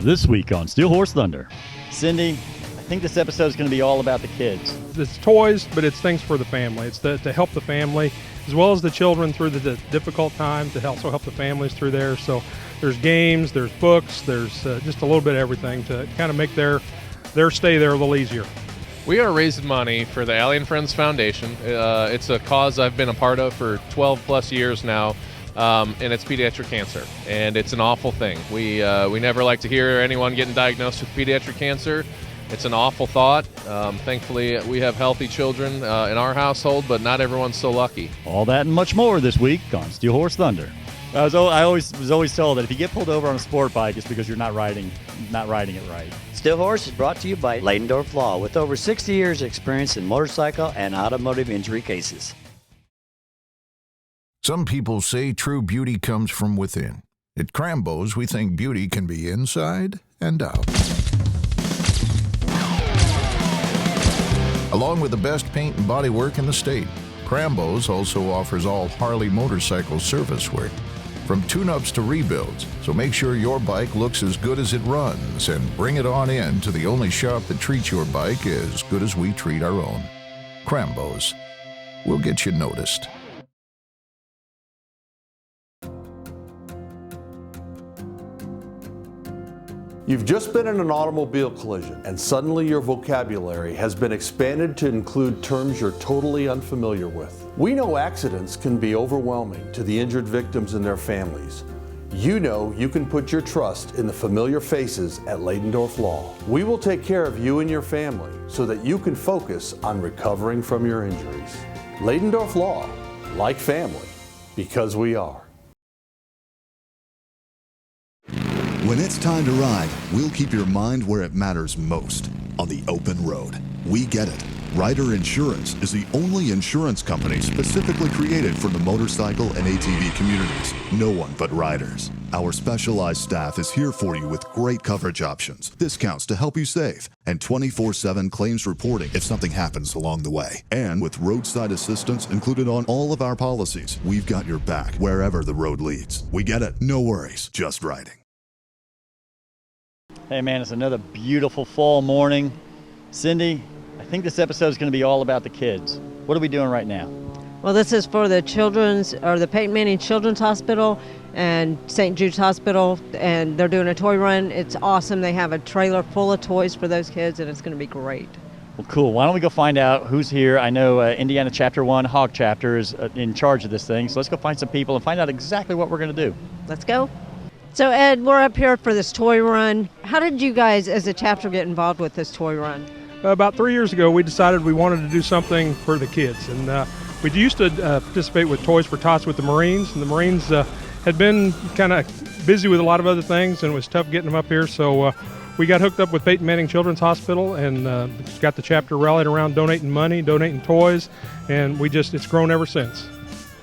This week on Steel Horse Thunder. Cindy, I think this episode is going to be all about the kids. It's toys, but it's things for the family. It's to help the family as well as the children through the difficult time, to also help the families through there. So there's games, there's books, there's just a little bit of everything to kind of make their stay there a little easier. We are raising money for the Aly and Friends Foundation. It's a cause I've been a part of for 12 plus years now. And it's pediatric cancer, and it's an awful thing. We never like to hear anyone getting diagnosed with pediatric cancer. It's an awful thought. Thankfully, we have healthy children in our household, but not everyone's so lucky. All that and much more this week on Steel Horse Thunder. I was always told that if you get pulled over on a sport bike, it's because you're not riding it right. Steel Horse is brought to you by Ladendorf Law, with over 60 years experience in motorcycle and automotive injury cases. Some people say true beauty comes from within. At Krambos, we think beauty can be inside and out. Along with the best paint and bodywork in the state, Krambos also offers all Harley motorcycle service work, from tune-ups to rebuilds. So make sure your bike looks as good as it runs and bring it on in to the only shop that treats your bike as good as we treat our own. Krambos. We'll get you noticed. You've just been in an automobile collision, and suddenly your vocabulary has been expanded to include terms you're totally unfamiliar with. We know accidents can be overwhelming to the injured victims and their families. You know you can put your trust in the familiar faces at Ladendorf Law. We will take care of you and your family so that you can focus on recovering from your injuries. Ladendorf Law, like family, because we are. When it's time to ride, we'll keep your mind where it matters most, on the open road. We get it. Ryder Insurance is the only insurance company specifically created for the motorcycle and ATV communities. No one but riders. Our specialized staff is here for you with great coverage options, discounts to help you save, and 24/7 claims reporting if something happens along the way. And with roadside assistance included on all of our policies, we've got your back wherever the road leads. We get it. No worries, just riding. Hey man, it's another beautiful fall morning. Cindy, I think this episode is going to be all about the kids. What are we doing right now? Well, this is for the the Peyton Manning Children's Hospital and St. Jude's Hospital, and they're doing a toy run. It's awesome. They have a trailer full of toys for those kids, and it's going to be great. Well, cool. Why don't we go find out who's here? I know Indiana Chapter 1 Hog Chapter is in charge of this thing, so let's go find some people and find out exactly what we're going to do. Let's go. So Ed, we're up here for this toy run. How did you guys as a chapter get involved with this toy run? About 3 years ago, we decided we wanted to do something for the kids. And we used to participate with Toys for Tots with the Marines. And the Marines had been kind of busy with a lot of other things, and it was tough getting them up here. So we got hooked up with Peyton Manning Children's Hospital and got the chapter rallied around donating money, donating toys, and it's grown ever since.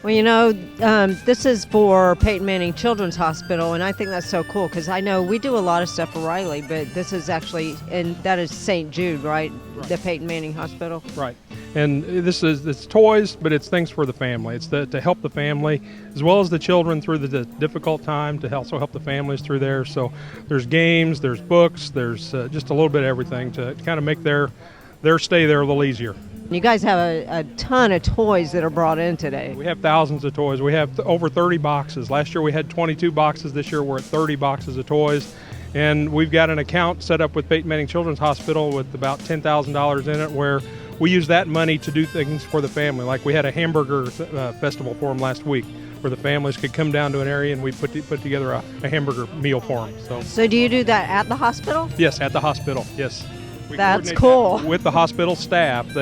Well, you know, this is for Peyton Manning Children's Hospital, and I think that's so cool because I know we do a lot of stuff for Riley, but this is actually, and that is St. Jude, right? The Peyton Manning Hospital. Right. And it's toys, but it's things for the family. It's to help the family as well as the children through the difficult time, to also help the families through there. So there's games, there's books, there's just a little bit of everything to kind of make their stay there a little easier. You guys have a ton of toys that are brought in today. We have thousands of toys. We have over 30 boxes. Last year we had 22 boxes. This year we're at 30 boxes of toys. And we've got an account set up with Peyton Manning Children's Hospital with about $10,000 in it, where we use that money to do things for the family. Like we had a hamburger festival for them last week, where the families could come down to an area and we put together a hamburger meal for them. So do you do that at the hospital? Yes, at the hospital, yes. That's cool. With the hospital staff.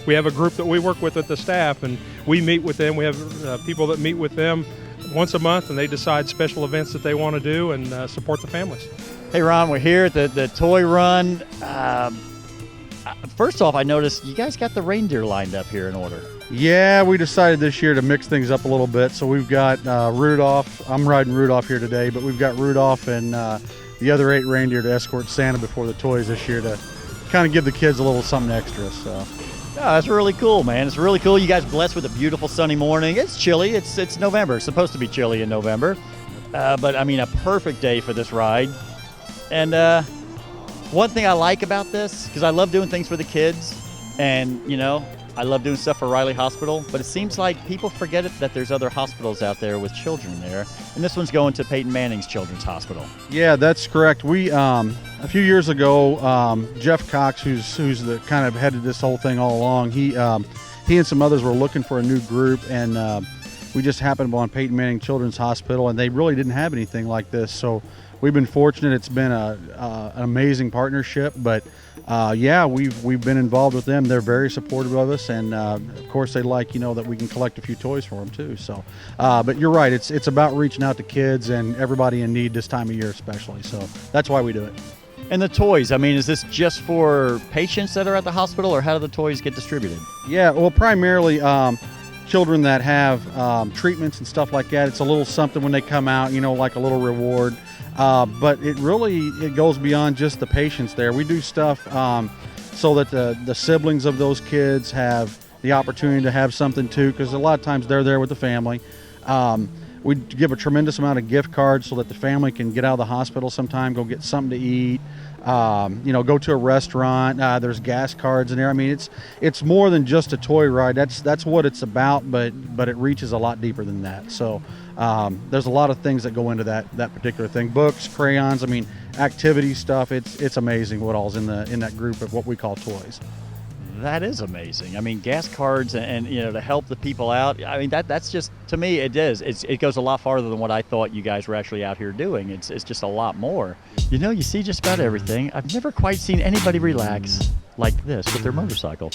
We have a group that we work with at the staff, and we meet with them. We have people that meet with them once a month, and they decide special events that they want to do and support the families. Hey Ron, we're here at the toy run. First off, I noticed you guys got the reindeer lined up here in order. Yeah, we decided this year to mix things up a little bit. So we've got Rudolph. I'm riding Rudolph here today, but we've got Rudolph and the other 8 reindeer to escort Santa before the toys this year to kind of give the kids a little something extra. So Oh, that's really cool, man. It's really cool. You guys blessed with a beautiful sunny morning. It's chilly. It's November. It's supposed to be chilly in November. But, I mean, a perfect day for this ride. And one thing I like about this, because I love doing things for the kids, and you know, I love doing stuff for Riley Hospital, but it seems like people forget that there's other hospitals out there with children there, and this one's going to Peyton Manning's Children's Hospital. Yeah, that's correct. We a few years ago, Jeff Cox, who's the kind of headed this whole thing all along, he and some others were looking for a new group, and we just happened upon Peyton Manning Children's Hospital, and they really didn't have anything like this. So we've been fortunate. It's been an amazing partnership, but yeah, we've been involved with them. They're very supportive of us, and of course they like, you know, that we can collect a few toys for them too. So, but you're right. It's about reaching out to kids and everybody in need this time of year especially. So that's why we do it. And the toys, I mean, is this just for patients that are at the hospital, or how do the toys get distributed? Yeah, well, primarily children that have treatments and stuff like that. It's a little something when they come out, you know, like a little reward. But it goes beyond just the patients there. We do stuff so that the siblings of those kids have the opportunity to have something too, because a lot of times they're there with the family. We give a tremendous amount of gift cards so that the family can get out of the hospital sometime, go get something to eat, you know, go to a restaurant. There's gas cards in there. I mean, it's more than just a toy ride. That's what it's about, but it reaches a lot deeper than that. So there's a lot of things that go into that particular thing. Books, crayons, I mean, activity stuff. It's amazing what all's in that group of what we call toys. That is amazing. I mean, gas cards and you know, to help the people out. I mean, that's just, to me, it is. It goes a lot farther than what I thought you guys were actually out here doing. It's just a lot more. You know, you see just about everything. I've never quite seen anybody relax like this with their motorcycle.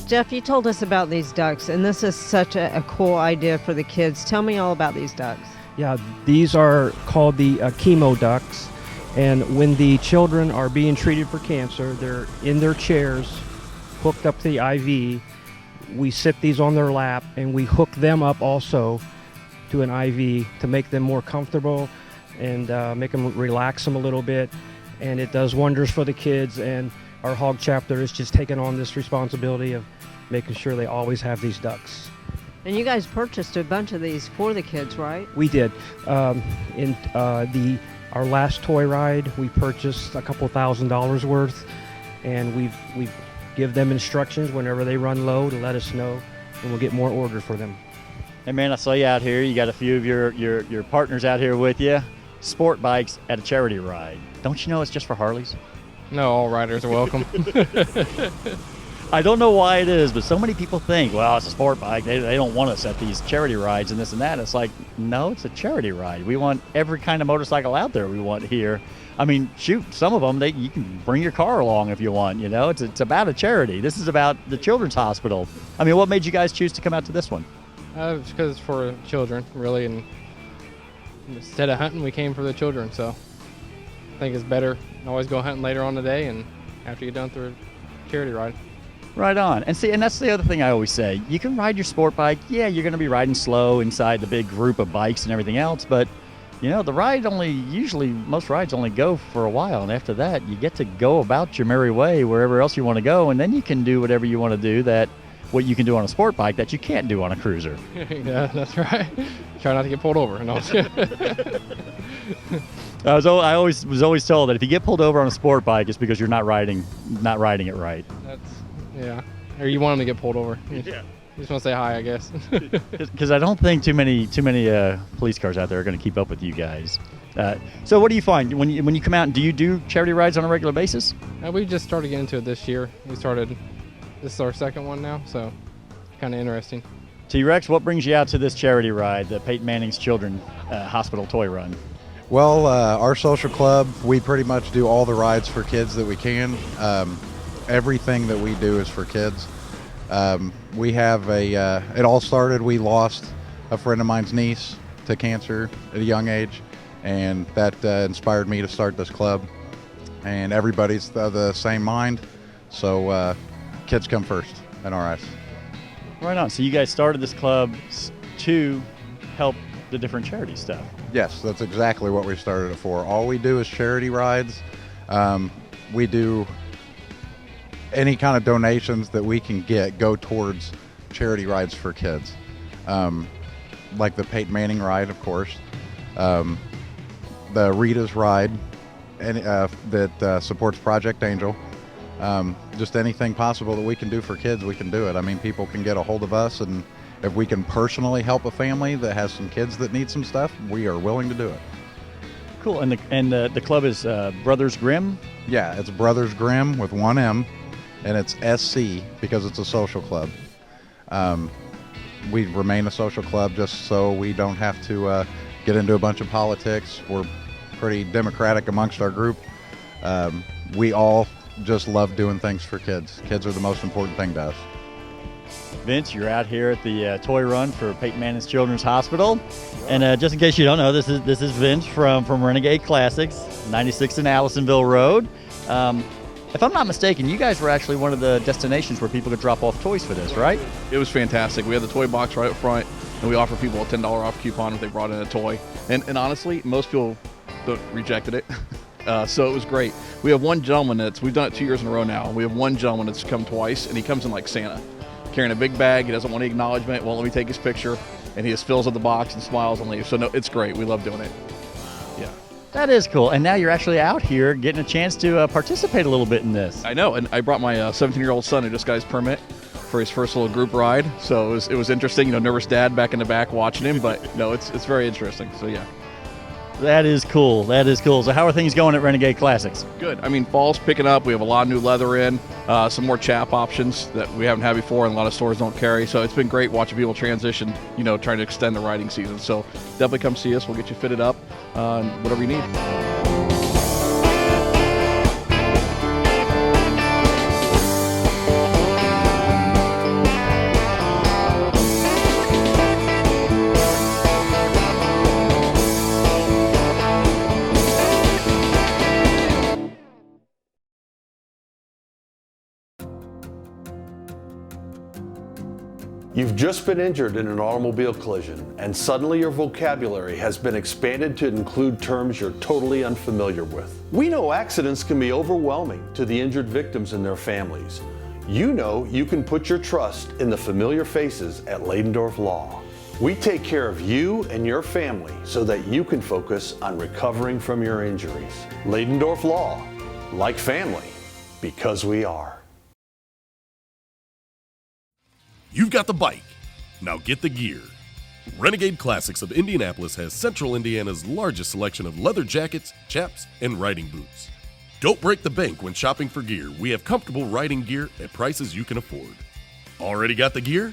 Jeff, you told us about these ducks, and this is such a cool idea for the kids. Tell me all about these ducks. Yeah, these are called the chemo ducks, and when the children are being treated for cancer, they're in their chairs, hooked up to the IV. We sit these on their lap, and we hook them up also to an IV to make them more comfortable and make them relax them a little bit, and it does wonders for the kids. And our hog chapter is just taking on this responsibility of making sure they always have these ducks. And you guys purchased a bunch of these for the kids, right? We did. In our last toy ride, we purchased a couple $1,000s worth, and we give them instructions whenever they run low to let us know, and we'll get more orders for them. Hey man, I saw you out here. You got a few of your partners out here with you. Sport bikes at a charity ride. Don't you know it's just for Harleys? No, all riders are welcome. I don't know why it is, but so many people think, well, it's a sport bike. They don't want us at these charity rides and this and that. It's like, no, it's a charity ride. We want every kind of motorcycle out there we want here. I mean, shoot, some of them, you can bring your car along if you want, you know. It's about a charity. This is about the Children's Hospital. I mean, what made you guys choose to come out to this one? It's because it's for children, really, and instead of hunting, we came for the children, so I think it's better always go hunting later on the day and after you get done through a charity ride. Right on. And see, and that's the other thing I always say. You can ride your sport bike. Yeah, you're going to be riding slow inside the big group of bikes and everything else, but you know, the ride most rides only go for a while, and after that, you get to go about your merry way wherever else you want to go, and then you can do whatever you want to do what you can do on a sport bike that you can't do on a cruiser. Yeah, that's right. Try not to get pulled over. No. I was always told that if you get pulled over on a sport bike, it's because you're not riding it right. Yeah. Or you want them to get pulled over. Yeah. You just want to say hi, I guess. Because I don't think too many police cars out there are going to keep up with you guys. So what do you find when you come out? Do you do charity rides on a regular basis? We just started getting into it this year. This is our second one now, so kind of interesting. T-Rex, what brings you out to this charity ride, the Peyton Manning's Children's Hospital Toy Run? Well, our social club, we pretty much do all the rides for kids that we can. Everything that we do is for kids. We have it all started, we lost a friend of mine's niece to cancer at a young age, and that inspired me to start this club. And everybody's the same mind, so kids come first in our eyes. Right on. So you guys started this club to help the different charity stuff. Yes, that's exactly what we started it for. All we do is charity rides. We do any kind of donations that we can go towards charity rides for kids, like the Peyton Manning ride, of course, the Rita's ride, and that supports Project Angel. Just anything possible that we can do for kids, we can do it. I mean, people can get a hold of us, and if we can personally help a family that has some kids that need some stuff, we are willing to do it. Cool. And the club is Brothers Grimm? Yeah, it's Brothers Grimm with one M, and it's SC because it's a social club. We remain a social club just so we don't have to get into a bunch of politics. We're pretty democratic amongst our group. We all just love doing things for kids. Kids are the most important thing to us. Vince, you're out here at the toy run for Peyton Manning's Children's Hospital. And just in case you don't know, this is Vince from Renegade Classics, 96 in Allisonville Road. If I'm not mistaken, you guys were actually one of the destinations where people could drop off toys for this, right? It was fantastic. We had the toy box right up front, and we offer people a $10 off coupon if they brought in a toy. And honestly, most people rejected it. So it was great. We have one gentleman we've done it 2 years in a row now. We have one gentleman that's come twice, and he comes in like Santa, carrying a big bag. He doesn't want any acknowledgement, won't let me take his picture, and he just fills up the box and smiles and leaves. So no, it's great. We love doing it. Yeah. That is cool. And now you're actually out here getting a chance to participate a little bit in this. I know, and I brought my 17-year-old son who just got his permit for his first little group ride. So it was interesting. You know, nervous dad back in the back watching him, but no, it's very interesting. So yeah. That is cool. That is cool. So how are things going at Renegade Classics? Good. I mean, fall's picking up. We have a lot of new leather in, some more chap options that we haven't had before and a lot of stores don't carry. So it's been great watching people transition, you know, trying to extend the riding season. So definitely come see us. We'll get you fitted up, whatever you need. You've just been injured in an automobile collision, and suddenly your vocabulary has been expanded to include terms you're totally unfamiliar with. We know accidents can be overwhelming to the injured victims and their families. You know you can put your trust in the familiar faces at Ladendorf Law. We take care of you and your family so that you can focus on recovering from your injuries. Ladendorf Law, like family, because we are. You've got the bike, now get the gear. Renegade Classics of Indianapolis has Central Indiana's largest selection of leather jackets, chaps, and riding boots. Don't break the bank when shopping for gear. We have comfortable riding gear at prices you can afford. Already got the gear?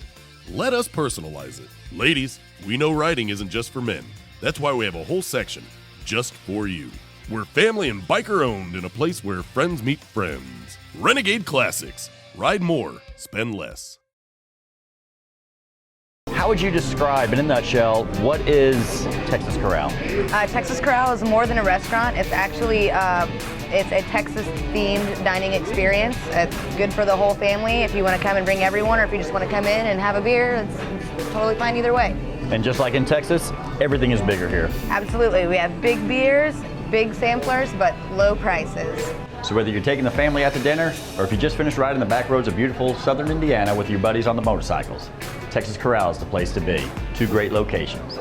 Let us personalize it. Ladies, we know riding isn't just for men. That's why we have a whole section just for you. We're family and biker owned in a place where friends meet friends. Renegade Classics. Ride more, spend less. How would you describe, in a nutshell, what is Texas Corral? Texas Corral is more than a restaurant. It's actually it's a Texas-themed dining experience. It's good for the whole family if you want to come and bring everyone, or if you just want to come in and have a beer. It's totally fine either way. And just like in Texas, everything is bigger here. Absolutely. We have big beers, big samplers, but low prices. So whether you're taking the family out to dinner, or if you just finished riding the back roads of beautiful southern Indiana with your buddies on the motorcycles, Texas Corral is the place to be. Two great locations.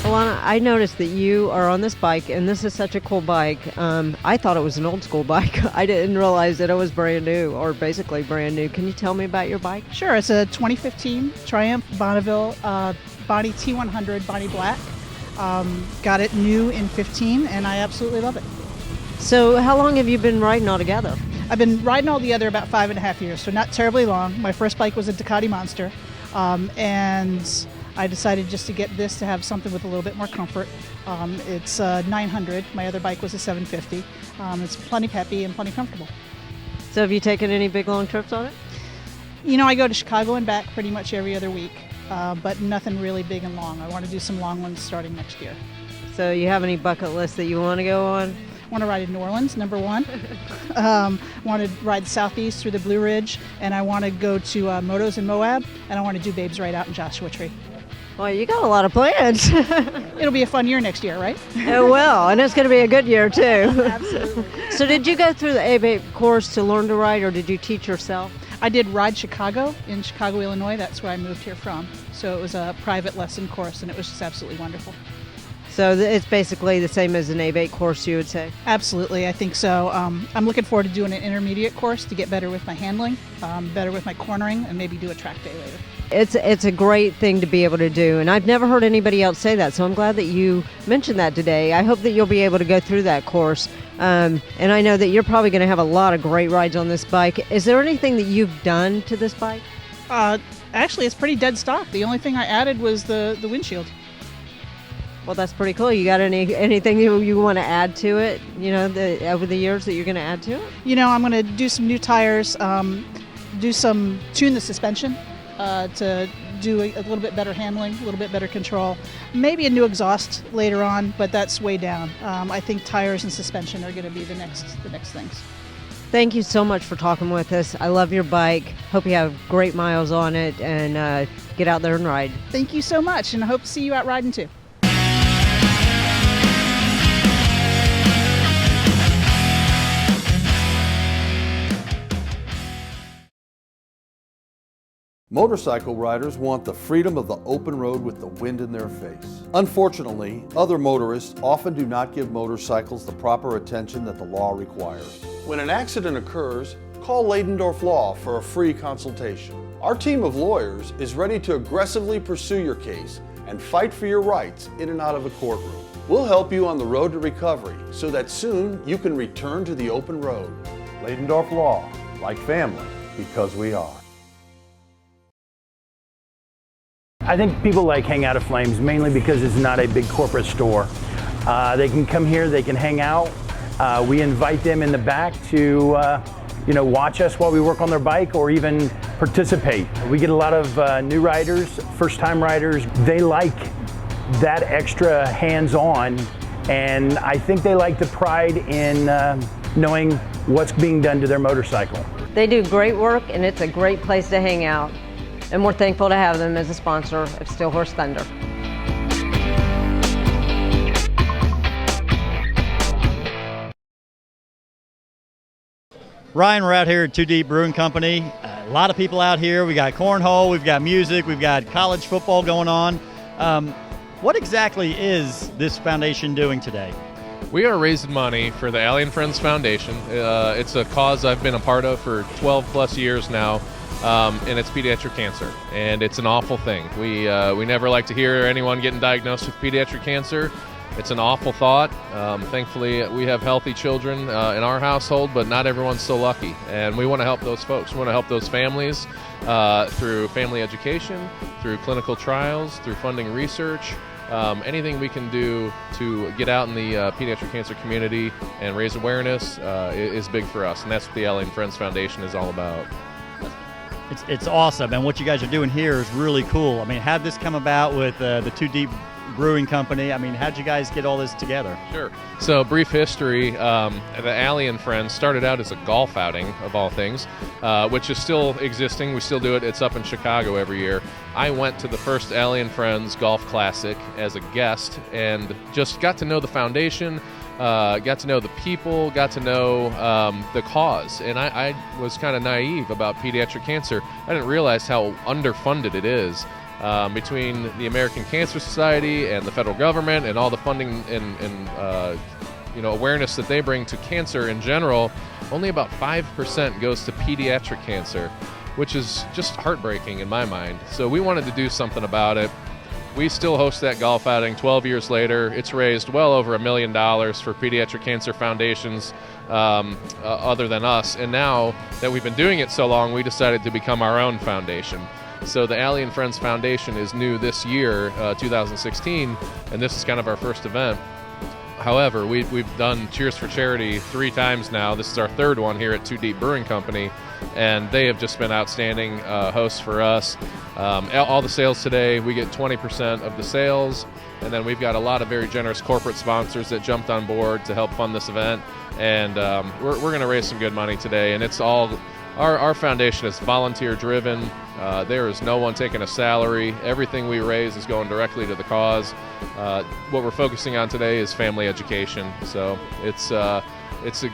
Alana, I noticed that you are on this bike, and this is such a cool bike. I thought it was an old school bike. I didn't realize that it was brand new, or basically brand new. Can you tell me about your bike? Sure. It's a 2015 Triumph Bonneville Body T100 Body Black. Got it new in 15, and I absolutely love it. So how long have you been riding altogether? I've been riding altogether about 5.5 years, so not terribly long. My first bike was a Ducati Monster, and I decided just to get this to have something with a little bit more comfort. It's a 900. My other bike was a 750. It's plenty peppy and plenty comfortable. So have you taken any big long trips on it? You know, I go to Chicago and back pretty much every other week, but nothing really big and long. I want to do some long ones starting next year. So you have any bucket lists that you want to go on? Want to ride in New Orleans, number one. Want to ride the Southeast through the Blue Ridge, and I want to go to Motos in Moab, and I want to do Babes Ride out in Joshua Tree. Well, you got a lot of plans. It'll be a fun year next year, right? It will, and it's going to be a good year too. Absolutely. So did you go through the ABATE course to learn to ride, or did you teach yourself? I did Ride Chicago in Chicago, Illinois. That's where I moved here from. So it was a private lesson course, and it was just absolutely wonderful. So it's basically the same as an ABATE course, you would say? Absolutely, I think so. I'm looking forward to doing an intermediate course to get better with my handling, better with my cornering, and maybe do a track day later. It's a great thing to be able to do, and I've never heard anybody else say that, so I'm glad that you mentioned that today. I hope that you'll be able to go through that course, and I know that you're probably going to have a lot of great rides on this bike. Is there anything that you've done to this bike? Actually, it's pretty dead stock. The only thing I added was the windshield. Well, that's pretty cool. You got anything you want to add to it, over the years that you're going to add to it? I'm going to do some new tires, tune the suspension to do a little bit better handling, a little bit better control. Maybe a new exhaust later on, but that's way down. I think tires and suspension are going to be the next things. Thank you so much for talking with us. I love your bike. Hope you have great miles on it, and get out there and ride. Thank you so much, and I hope to see you out riding too. Motorcycle riders want the freedom of the open road with the wind in their face. Unfortunately, other motorists often do not give motorcycles the proper attention that the law requires. When an accident occurs, call Leidendorf Law for a free consultation. Our team of lawyers is ready to aggressively pursue your case and fight for your rights in and out of a courtroom. We'll help you on the road to recovery so that soon you can return to the open road. Leidendorf Law, like family, because we are. I think people like Hang Out of Flames mainly because it's not a big corporate store. They can come here, they can hang out. We invite them in the back to watch us while we work on their bike or even participate. We get a lot of new riders, first-time riders. They like that extra hands-on, and I think they like the pride in knowing what's being done to their motorcycle. They do great work, and it's a great place to hang out. And we're thankful to have them as a sponsor of Steel Horse Thunder. Ryan, we're out here at 2 Deep Brewing Company. A lot of people out here. We got cornhole, we've got music, we've got college football going on. What exactly is this foundation doing today? We are raising money for the Aly and Friends Foundation. It's a cause I've been a part of for 12 plus years now. And it's pediatric cancer, and it's an awful thing. We never like to hear anyone getting diagnosed with pediatric cancer. It's an awful thought. Thankfully, we have healthy children in our household, but not everyone's so lucky. And we want to help those folks. We want to help those families through family education, through clinical trials, through funding research. Anything we can do to get out in the pediatric cancer community and raise awareness is big for us, and that's what the Aly and Friends Foundation is all about. It's awesome, and what you guys are doing here is really cool. I mean, how'd this come about with the 2 Deep Brewing Company? I mean, how'd you guys get all this together? Sure. So, brief history, the Aly and Friends started out as a golf outing, of all things, which is still existing. We still do it. It's up in Chicago every year. I went to the first Aly and Friends Golf Classic as a guest and just got to know the foundation, got to know the people, got to know the cause. And I was kind of naive about pediatric cancer. I didn't realize how underfunded it is. Between the American Cancer Society and the federal government and all the funding and awareness that they bring to cancer in general, only about 5% goes to pediatric cancer, which is just heartbreaking in my mind. So we wanted to do something about it. We still host that golf outing 12 years later. It's raised well over $1 million for pediatric cancer foundations other than us. And now that we've been doing it so long, we decided to become our own foundation. So the Aly and Friends Foundation is new this year, 2016, and this is kind of our first event. However, we've done Cheers for Charity 3 times now. This is our 3rd one here at 2 Deep Brewing Company, and they have just been outstanding hosts for us. All the sales today, we get 20% of the sales, and then we've got a lot of very generous corporate sponsors that jumped on board to help fund this event, and we're going to raise some good money today, and it's all Our foundation is volunteer driven. There is no one taking a salary. Everything we raise is going directly to the cause. What we're focusing on today is family education. So it's a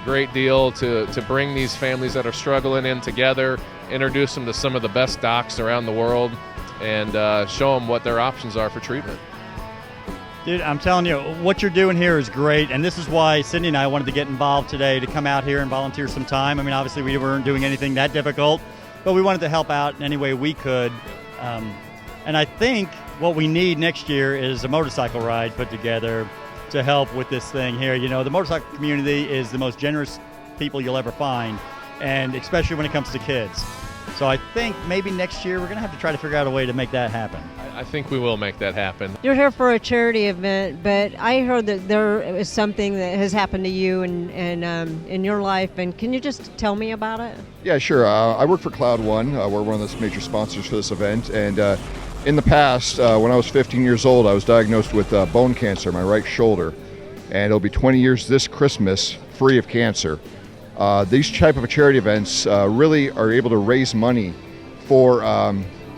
great deal to bring these families that are struggling in together, introduce them to some of the best docs around the world, and show them what their options are for treatment. Dude, I'm telling you, what you're doing here is great, and this is why Cindy and I wanted to get involved today, to come out here and volunteer some time. I mean, obviously we weren't doing anything that difficult, but we wanted to help out in any way we could. And I think what we need next year is a motorcycle ride put together to help with this thing here. You know, the motorcycle community is the most generous people you'll ever find, and especially when it comes to kids. So I think maybe next year we're going to have to try to figure out a way to make that happen. I think we will make that happen. You're here for a charity event, but I heard that there is something that has happened to you and in your life, and can you just tell me about it? Yeah, sure. I work for Cloud One. We're one of the major sponsors for this event, and in the past, when I was 15 years old, I was diagnosed with bone cancer in my right shoulder, and it'll be 20 years this Christmas free of cancer. These type of charity events really are able to raise money for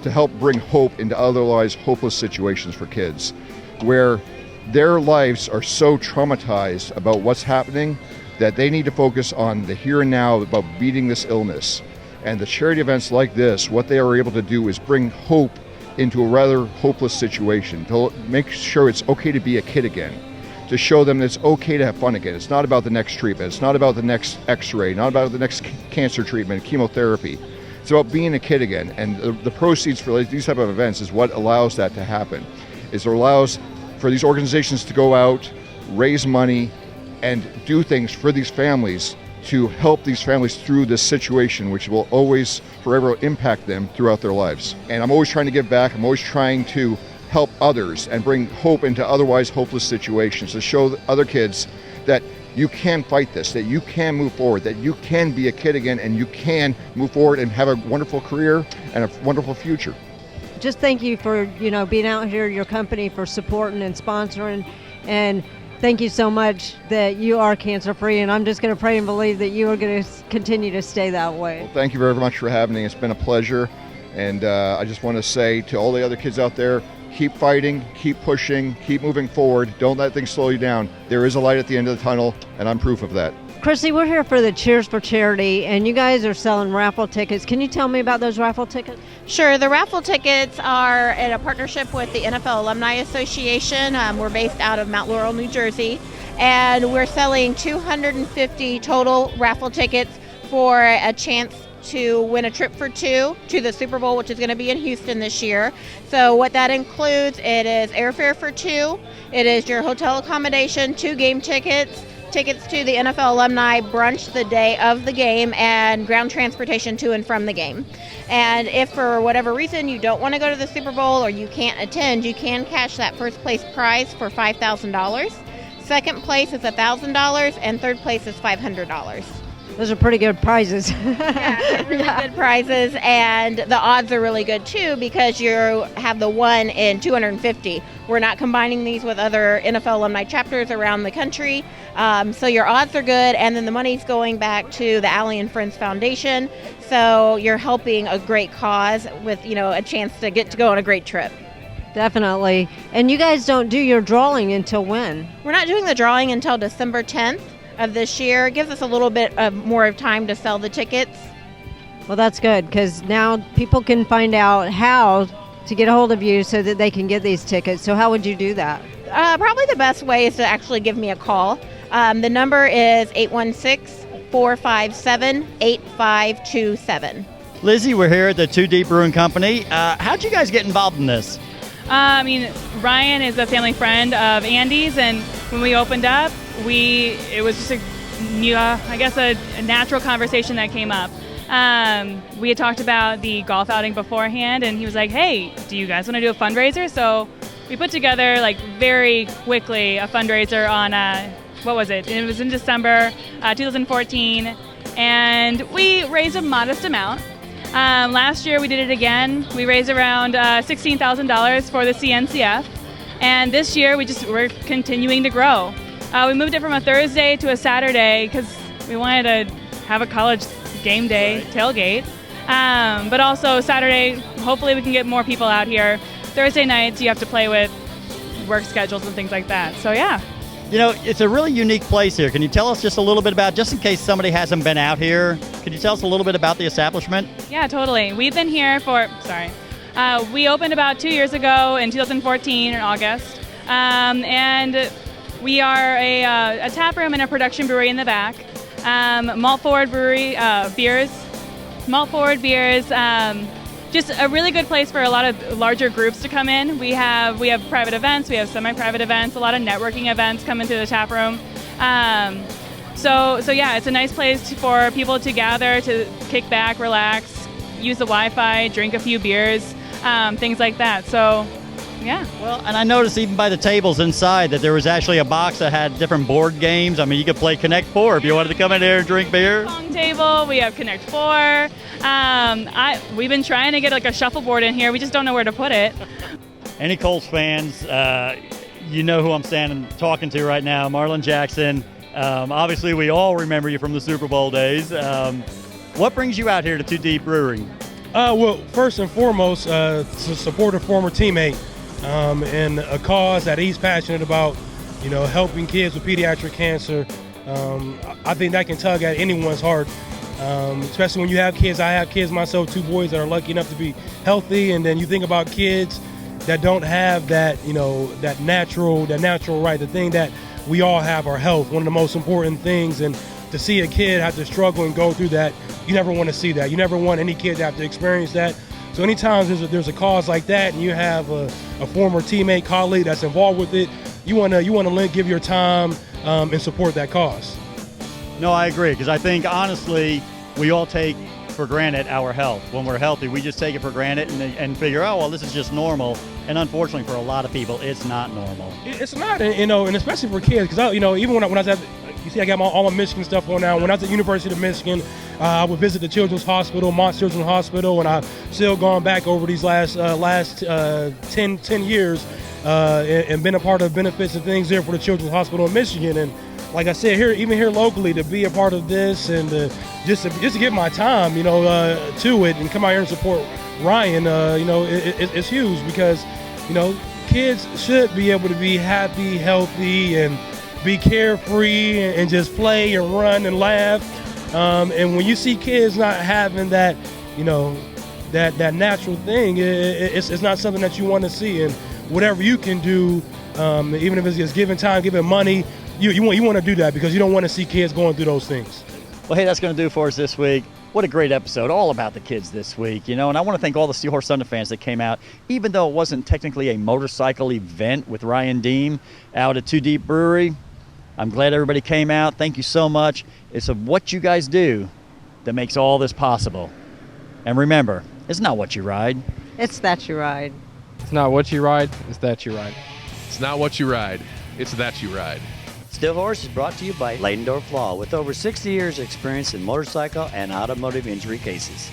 to help bring hope into otherwise hopeless situations for kids, where their lives are so traumatized about what's happening that they need to focus on the here and now about beating this illness. And the charity events like this, what they are able to do is bring hope into a rather hopeless situation, to make sure it's okay to be a kid again, to show them that it's okay to have fun again. It's not about the next treatment, it's not about the next x-ray, not about the next cancer treatment, chemotherapy. It's about being a kid again, and the proceeds for these type of events is what allows that to happen. It allows for these organizations to go out, raise money, and do things for these families to help these families through this situation, which will always forever impact them throughout their lives. And I'm always trying to give back. I'm always trying to help others and bring hope into otherwise hopeless situations, to show other kids that you can fight this, that you can move forward, that you can be a kid again, and you can move forward and have a wonderful career and a wonderful future. Just thank you for, being out here, your company, for supporting and sponsoring, and thank you so much that you are cancer-free, and I'm just going to pray and believe that you are going to continue to stay that way. Well, thank you very much for having me. It's been a pleasure, and I just want to say to all the other kids out there, keep fighting, keep pushing, keep moving forward. Don't let things slow you down. There is a light at the end of the tunnel, and I'm proof of that. Chrissy, we're here for the Cheers for Charity, and you guys are selling raffle tickets. Can you tell me about those raffle tickets? Sure. The raffle tickets are in a partnership with the NFL Alumni Association. We're based out of Mount Laurel, New Jersey, and we're selling 250 total raffle tickets for a chance to win a trip for two to the Super Bowl, which is going to be in Houston this year. So what that includes, it is airfare for two, it is your hotel accommodation, 2 game tickets, tickets to the NFL alumni brunch the day of the game, and ground transportation to and from the game. And if for whatever reason you don't want to go to the Super Bowl or you can't attend, you can cash that first place prize for $5,000. Second place is $1,000, and third place is $500. Those are pretty good prizes. Yeah, really good prizes, and the odds are really good too because you have the 1 in 250. We're not combining these with other NFL alumni chapters around the country, so your odds are good, and then the money's going back to the Aly and Friends Foundation, so you're helping a great cause with a chance to get to go on a great trip. Definitely. And you guys don't do your drawing until when? We're not doing the drawing until December 10th. Of this year. It gives us a little bit of more of time to sell the tickets. Well, that's good, because now people can find out how to get a hold of you so that they can get these tickets. So how would you do that? Probably the best way is to actually give me a call. The number is 816-457-8527. Lizzie, we're here at the Two Deep Brewing Company. How'd you guys get involved in this? Ryan is a family friend of Andy's, and when we opened up, it was just a natural conversation that came up. We had talked about the golf outing beforehand, and he was like, hey, do you guys want to do a fundraiser? So we put together, very quickly, a fundraiser on, what was it? It was in December 2014, and we raised a modest amount. Last year we did it again. We raised around $16,000 for the CNCF, and this year we're continuing to grow. We moved it from a Thursday to a Saturday because we wanted to have a college game day tailgate. But also Saturday, hopefully we can get more people out here. Thursday nights, you have to play with work schedules and things like that. So yeah. You know, it's a really unique place here. Can you tell us just a little bit about, just in case somebody hasn't been out here, can you tell us a little bit about the establishment? Yeah, totally. We've been here for, we opened about 2 years ago in 2014 in August. And we are a tap room and a production brewery in the back. Malt forward brewery, beers, just a really good place for a lot of larger groups to come in. We have private events, we have semi-private events, a lot of networking events come into the tap room. So yeah, it's a nice place for people to gather, to kick back, relax, use the Wi-Fi, drink a few beers, things like that. So yeah. Well, and I noticed even by the tables inside that there was actually a box that had different board games. I mean, you could play Connect 4 if you wanted to come in here and drink beer. Pong table, we have Connect 4. We've been trying to get like a shuffleboard in here. We just don't know where to put it. Any Colts fans, you know who I'm talking to right now, Marlon Jackson. Obviously, we all remember you from the Super Bowl days. What brings you out here to Two Deep Brewery? Well, first and foremost, to support a former teammate and a cause that he's passionate about, you know, helping kids with pediatric cancer. I think that can tug at anyone's heart, especially when you have kids. I have kids myself, 2 boys that are lucky enough to be healthy, and then you think about kids that don't have that, you know, that natural right, the thing that we all have, our health, one of the most important things. And to see a kid have to struggle and go through that, you never want to see that. You never want any kid to have to experience that. So anytime there's a cause like that, and you have a former teammate, colleague that's involved with it, you want to give your time and support that cause. No, I agree, because I think honestly, we all take for granted our health. When we're healthy, we just take it for granted and figure, oh, well, this is just normal. And unfortunately, for a lot of people, it's not normal. It's not, you know, and especially for kids, because even when I was at, you see, I got all my Michigan stuff on now. When I was at the University of Michigan, I would visit the Children's Hospital, Mott's Children's Hospital, and I've still gone back over these last 10 years and been a part of benefits and things there for the Children's Hospital in Michigan. And like I said, even here locally, to be a part of this and just to give my time, you know, to it and come out here and support Ryan, you know, it's huge because, you know, kids should be able to be happy, healthy, and be carefree and just play and run and laugh. And when you see kids not having that, you know, that natural thing, it's not something that you want to see. And whatever you can do, even if it's just giving time, giving money, you want to do that because you don't want to see kids going through those things. Well, hey, that's going to do for us this week. What a great episode, all about the kids this week, you know, and I want to thank all the Seahorse Thunder fans that came out, even though it wasn't technically a motorcycle event with Ryan Diem out at Two Deep Brewery. I'm glad everybody came out. Thank you so much. It's what you guys do that makes all this possible. And remember, it's not what you ride. It's that you ride. It's not what you ride, it's that you ride. It's not what you ride, it's that you ride. Still Horse is brought to you by Leidendorf Law with over 60 years experience in motorcycle and automotive injury cases.